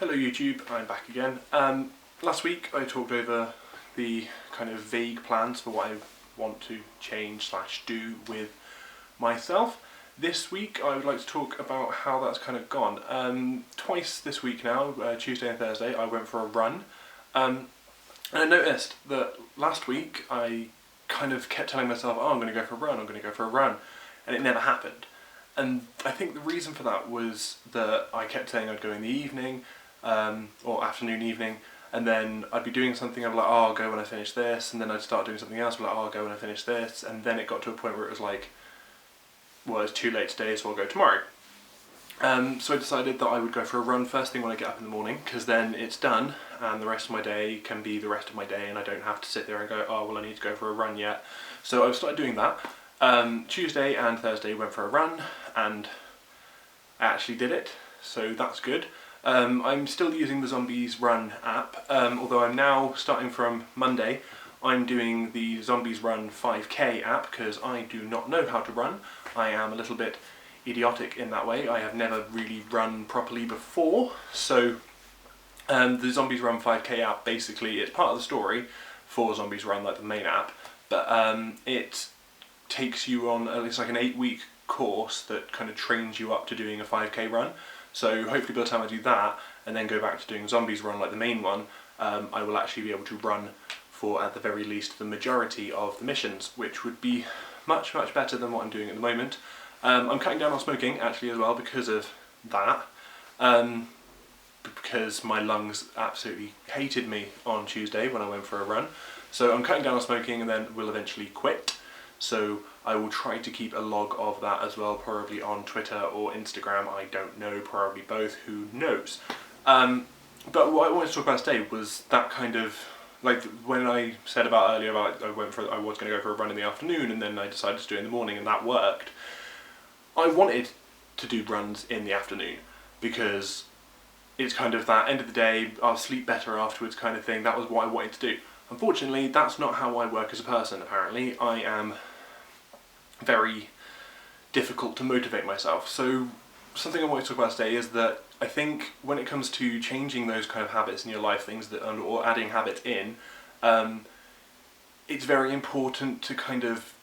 Hello YouTube, I'm back again. Last week I talked over the kind of vague plans for what I want to change / do with myself. This week I would like to talk about how that's kind of gone. Twice this week now, Tuesday and Thursday, I went for a run. And I noticed that last week I kind of kept telling myself, oh, I'm going to go for a run, I'm going to go for a run. And it never happened. And I think the reason for that was that I kept saying I'd go in the evening, or afternoon, evening, and then I'd be doing something, I'd be like, oh, I'll go when I finish this, and then I'd start doing something else, I'd be like, oh, I'll go when I finish this, and then it got to a point where it was like, well, it's too late today, so I'll go tomorrow. So I decided that I would go for a run first thing when I get up in the morning, because then it's done, and the rest of my day can be the rest of my day, and I don't have to sit there and go, oh, well, I need to go for a run yet. So I've started doing that. Tuesday and Thursday went for a run, and I actually did it, so that's good. I'm still using the Zombies Run app, although I'm now, starting from Monday, I'm doing the Zombies Run 5k app, because I do not know how to run. I am a little bit idiotic in that way. I have never really run properly before, so the Zombies Run 5k app, basically, it's part of the story for Zombies Run, like the main app, but it takes you on, it's like an 8-week course that kind of trains you up to doing a 5k run. So hopefully by the time I do that and then go back to doing Zombies Run like the main one, I will actually be able to run for, at the very least, the majority of the missions, which would be much better than what I'm doing at the moment. I'm cutting down on smoking actually as well because of that, because my lungs absolutely hated me on Tuesday when I went for a run. So I'm cutting down on smoking and then will eventually quit. So I will try to keep a log of that as well, probably on Twitter or Instagram, I don't know, probably both, who knows. But what I wanted to talk about today was that kind of, like when I said about earlier about I was going to go for a run in the afternoon and then I decided to do it in the morning, and that worked. I wanted to do runs in the afternoon because it's kind of that end of the day, I'll sleep better afterwards kind of thing. That was what I wanted to do. Unfortunately, that's not how I work as a person, apparently. I am very difficult to motivate myself. So something I want to talk about today is that I think when it comes to changing those kind of habits in your life, things that, or adding habits in, it's very important to kind of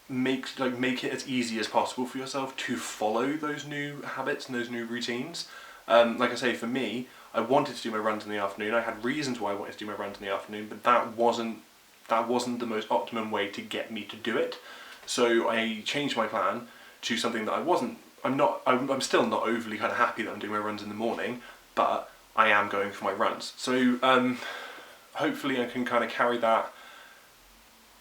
make it as easy as possible for yourself to follow those new habits and those new routines. Like I say, for me, I wanted to do my runs in the afternoon. I had reasons why I wanted to do my runs in the afternoon, but that wasn't the most optimum way to get me to do it. So I changed my plan to something that I'm still not overly kind of happy that I'm doing my runs in the morning, but I am going for my runs. So hopefully I can kind of carry that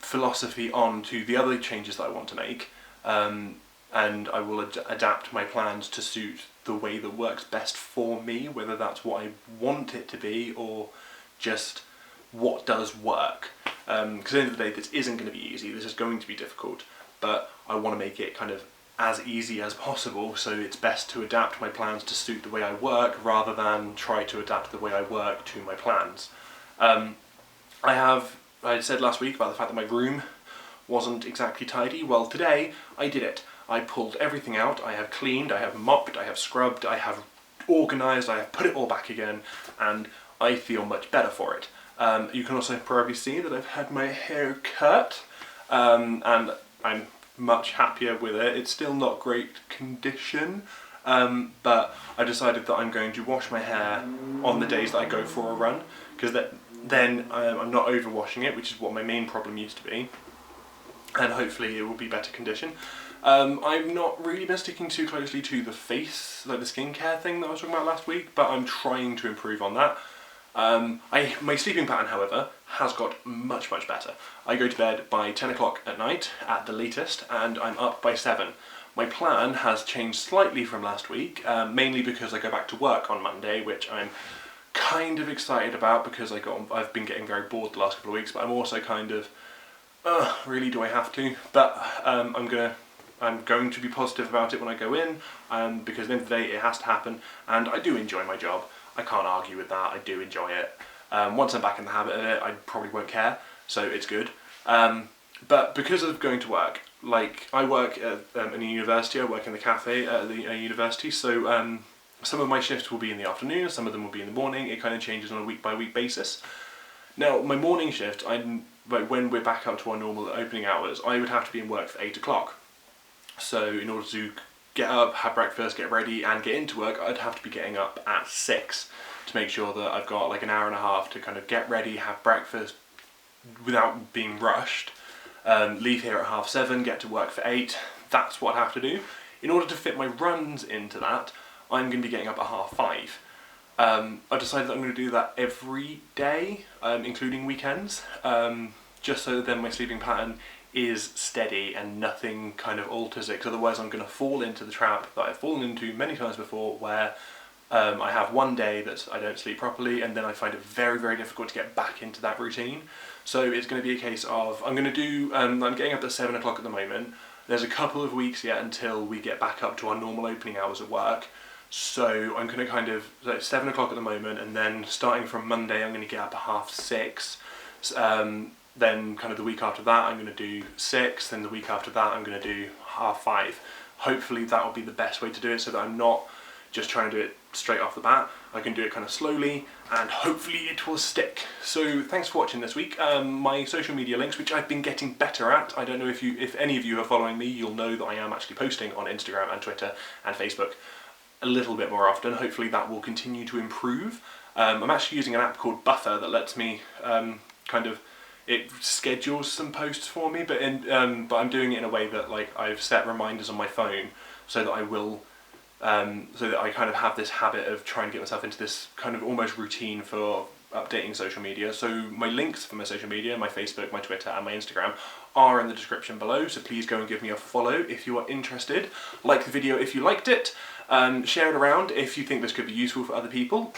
philosophy on to the other changes that I want to make, and I will adapt my plans to suit the way that works best for me, whether that's what I want it to be or just what does work. Because at the end of the day, this isn't going to be easy, this is going to be difficult, but I want to make it kind of as easy as possible, so it's best to adapt my plans to suit the way I work rather than try to adapt the way I work to my plans. I said last week about the fact that my room wasn't exactly tidy. Well, today I did it. I pulled everything out, I have cleaned, I have mopped, I have scrubbed, I have organised, I have put it all back again, and I feel much better for it. You can also probably see that I've had my hair cut, and I'm much happier with it. It's still not great condition, but I decided that I'm going to wash my hair on the days that I go for a run, because then I'm not overwashing it, which is what my main problem used to be, and hopefully it will be better condition. I've not really been sticking too closely to the face, like the skincare thing that I was talking about last week, but I'm trying to improve on that. My sleeping pattern, however, has got much better. I go to bed by 10 o'clock at night, at the latest, and I'm up by 7. My plan has changed slightly from last week, mainly because I go back to work on Monday, which I'm kind of excited about because I've been getting very bored the last couple of weeks, but I'm also kind of, really do I have to? But I'm going to be positive about it when I go in, because at the end of the day it has to happen, and I do enjoy my job. I can't argue with that, I do enjoy it. Once I'm back in the habit of it, I probably won't care, so it's good. But because of going to work, like I work at a university, I work in the cafe at a university, so Some of my shifts will be in the afternoon, some of them will be in the morning. It kind of changes on a week by week basis. Now, my morning shift, when we're back up to our normal opening hours, I would have to be in work for 8 o'clock. So in order to get up, have breakfast, get ready and get into work, I'd have to be getting up at 6 to make sure that I've got like an hour and a half to kind of get ready, have breakfast without being rushed, leave here at 7:30, get to work for 8. That's what I have to do. In order to fit my runs into that, I'm going to be getting up at 5:30. I've decided that I'm going to do that every day, including weekends, just so that then my sleeping pattern is steady and nothing kind of alters it, because otherwise I'm going to fall into the trap that I've fallen into many times before, where I have one day that I don't sleep properly and then I find it very, very difficult to get back into that routine. So it's going to be a case of, I'm getting up at 7 o'clock at the moment. There's a couple of weeks yet until we get back up to our normal opening hours at work. So I'm going to so it's 7 o'clock at the moment, and then starting from Monday I'm going to get up at 6:30. Then kind of the week after that I'm going to do 6, then the week after that I'm going to do 5:30. Hopefully that will be the best way to do it, so that I'm not just trying to do it straight off the bat. I can do it kind of slowly and hopefully it will stick. So thanks for watching this week. My social media links, which I've been getting better at, I don't know if any of you are following me, you'll know that I am actually posting on Instagram and Twitter and Facebook a little bit more often. Hopefully that will continue to improve. I'm actually using an app called Buffer that lets me it schedules some posts for me, but I'm doing it in a way that like I've set reminders on my phone so that I will so that I kind of have this habit of trying to get myself into this kind of almost routine for updating social media. So my links for my social media, my Facebook, my Twitter and my Instagram are in the description below, so please go and give me a follow if you are interested. Like the video if you liked it, share it around if you think this could be useful for other people.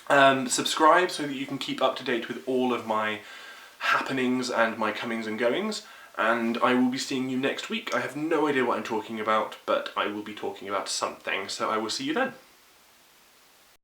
Subscribe so that you can keep up to date with all of my happenings and my comings and goings, and I will be seeing you next week. I have no idea what I'm talking about, but I will be talking about something, so I will see you then.